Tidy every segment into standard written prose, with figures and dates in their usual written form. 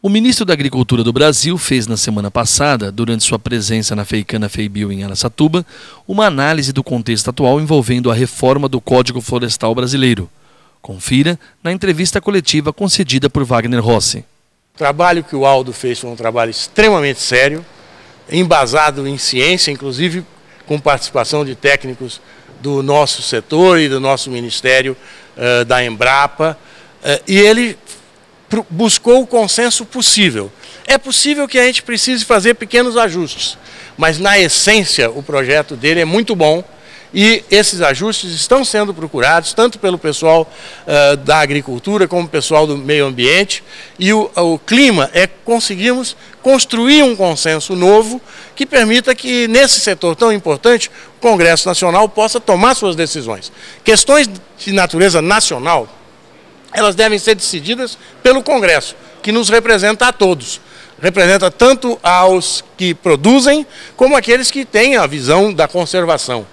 O ministro da Agricultura do Brasil fez na semana passada, durante sua presença na Feicana FEIBio em Araçatuba, uma análise do contexto atual envolvendo a reforma do Código Florestal Brasileiro. Confira na entrevista coletiva concedida por Wagner Rossi. O trabalho que o Aldo fez foi um trabalho extremamente sério, embasado em ciência, inclusive com participação de técnicos do nosso setor e do nosso Ministério da Embrapa, e ele buscou o consenso possível. É possível que a gente precise fazer pequenos ajustes, mas na essência o projeto dele é muito bom e esses ajustes estão sendo procurados tanto pelo pessoal da agricultura como pessoal do meio ambiente, e o clima é conseguirmos construir um consenso novo que permita que nesse setor tão importante o Congresso Nacional possa tomar suas decisões. Questões de natureza nacional, elas devem ser decididas pelo Congresso, que nos representa a todos. Representa tanto aos que produzem, como aqueles que têm a visão da conservação.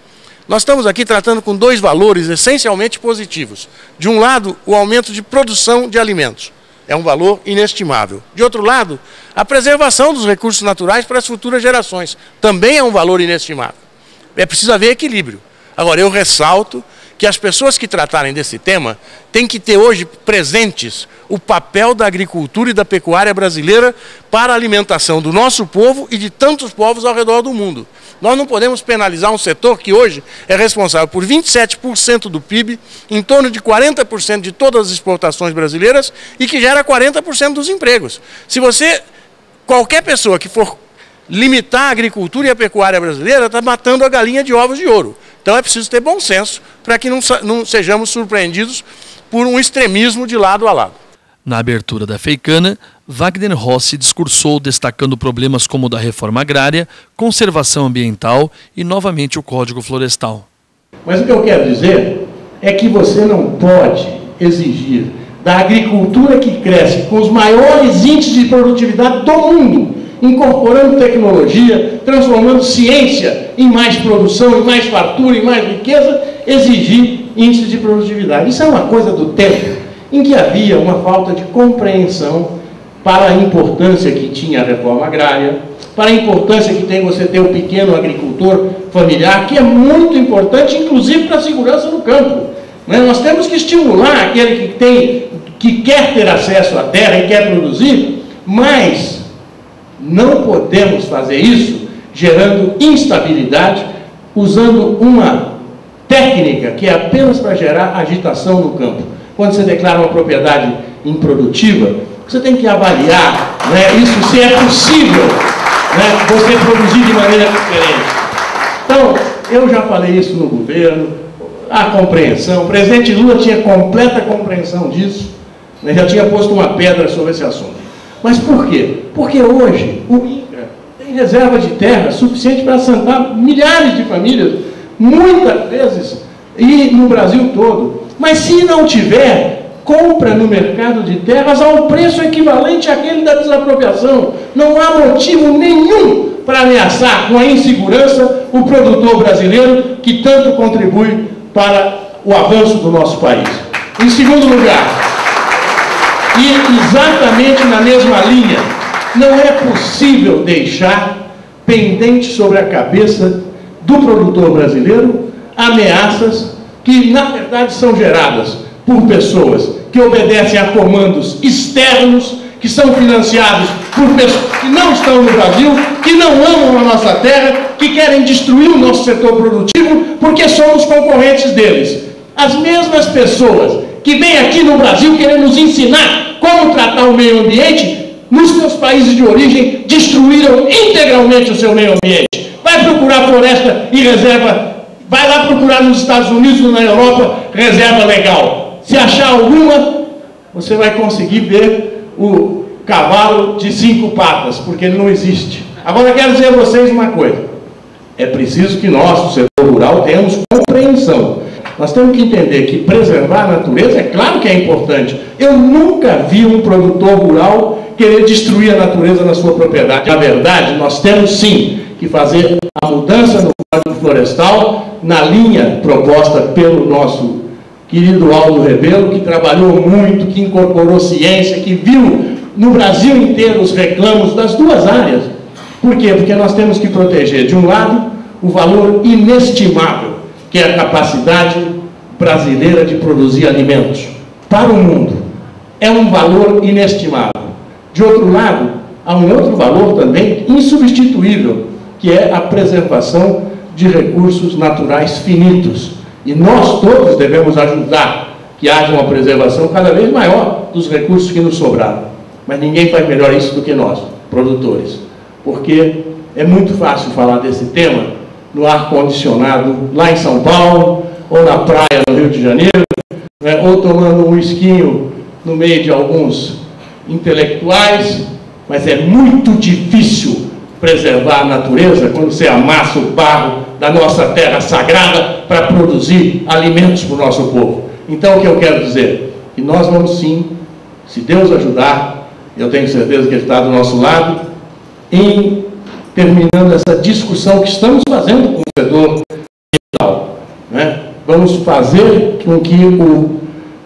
Nós estamos aqui tratando com dois valores essencialmente positivos. De um lado, o aumento de produção de alimentos. É um valor inestimável. De outro lado, a preservação dos recursos naturais para as futuras gerações. Também é um valor inestimável. É preciso haver equilíbrio. Agora, eu ressalto que as pessoas que tratarem desse tema têm que ter hoje presentes o papel da agricultura e da pecuária brasileira para a alimentação do nosso povo e de tantos povos ao redor do mundo. Nós não podemos penalizar um setor que hoje é responsável por 27% do PIB, em torno de 40% de todas as exportações brasileiras e que gera 40% dos empregos. Qualquer pessoa que for limitar a agricultura e a pecuária brasileira está matando a galinha de ovos de ouro. Então é preciso ter bom senso para que não sejamos surpreendidos por um extremismo de lado a lado. Na abertura da Feicana, Wagner Rossi discursou destacando problemas como o da reforma agrária, conservação ambiental e novamente o Código Florestal. Mas o que eu quero dizer é que você não pode exigir da agricultura que cresce com os maiores índices de produtividade do mundo, incorporando tecnologia, transformando ciência em mais produção, em mais fartura, em mais riqueza, exigir índices de produtividade. Isso é uma coisa do tempo em que havia uma falta de compreensão para a importância que tinha a reforma agrária, para a importância que tem você ter o pequeno agricultor familiar, que é muito importante, inclusive para a segurança no campo. Nós temos que estimular aquele que quer ter acesso à terra e quer produzir, mas não podemos fazer isso gerando instabilidade, usando uma técnica que é apenas para gerar agitação no campo. Quando você declara uma propriedade improdutiva, você tem que avaliar isso, se é possível você produzir de maneira diferente. Então, eu já falei isso no governo, a compreensão, o presidente Lula tinha completa compreensão disso, já tinha posto uma pedra sobre esse assunto. Mas por quê? Porque hoje o INCRA tem reserva de terra suficiente para assentar milhares de famílias, muitas vezes, e no Brasil todo. Mas se não tiver, compra no mercado de terras a um preço equivalente àquele da desapropriação. Não há motivo nenhum para ameaçar com a insegurança o produtor brasileiro que tanto contribui para o avanço do nosso país. Em segundo lugar, e exatamente na mesma linha, não é possível deixar pendente sobre a cabeça do produtor brasileiro ameaças que, na verdade, são geradas por pessoas que obedecem a comandos externos, que são financiados por pessoas que não estão no Brasil, que não amam a nossa terra, que querem destruir o nosso setor produtivo porque somos concorrentes deles. As mesmas pessoas que vêm aqui no Brasil querer nos ensinar como tratar o meio ambiente, nos seus países de origem destruíram integralmente o seu meio ambiente. Vai procurar floresta e reserva, vai lá procurar nos Estados Unidos ou na Europa reserva legal. Se achar alguma, você vai conseguir ver o cavalo de 5 patas, porque ele não existe. Agora, quero dizer a vocês uma coisa. É preciso que nós, do setor rural, tenhamos compreensão. Nós temos que entender que preservar a natureza, é claro que é importante. Eu nunca vi um produtor rural querer destruir a natureza na sua propriedade. Na verdade, nós temos sim que fazer a mudança no Código Florestal na linha proposta pelo nosso querido Aldo Rebelo, que trabalhou muito, que incorporou ciência, que viu no Brasil inteiro os reclamos das duas áreas. Por quê? Porque nós temos que proteger, de um lado, o valor inestimável, que é a capacidade brasileira de produzir alimentos para o mundo. É um valor inestimável. De outro lado, há um outro valor também insubstituível, que é a preservação de recursos naturais finitos. E nós todos devemos ajudar que haja uma preservação cada vez maior dos recursos que nos sobraram. Mas ninguém faz melhor isso do que nós, produtores. Porque é muito fácil falar desse tema no ar-condicionado lá em São Paulo, ou na praia no Rio de Janeiro, né, ou tomando um whiskinho no meio de alguns intelectuais, mas é muito difícil preservar a natureza quando você amassa o barro da nossa terra sagrada para produzir alimentos para o nosso povo. Então, o que eu quero dizer? Que nós vamos sim, se Deus ajudar, eu tenho certeza que Ele está do nosso lado, em terminando essa discussão que estamos fazendo com o setor ambiental, né? Vamos fazer com que o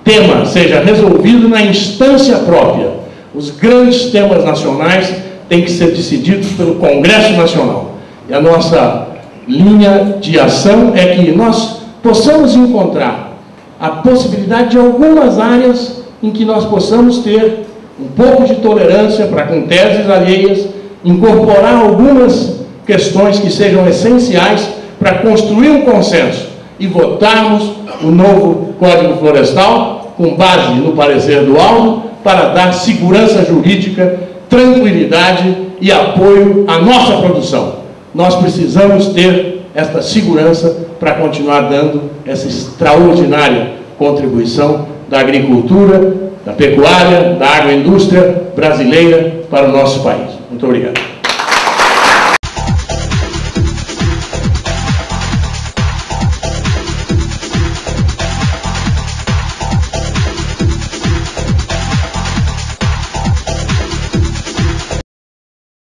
tema seja resolvido na instância própria. Os grandes temas nacionais têm que ser decididos pelo Congresso Nacional. E a nossa linha de ação é que nós possamos encontrar a possibilidade de algumas áreas em que nós possamos ter um pouco de tolerância para com teses alheias, incorporar algumas questões que sejam essenciais para construir um consenso e votarmos o novo Código Florestal com base no parecer do Aldo para dar segurança jurídica, tranquilidade e apoio à nossa produção. Nós precisamos ter esta segurança para continuar dando essa extraordinária contribuição da agricultura, da pecuária, da agroindústria brasileira para o nosso país. Muito obrigado.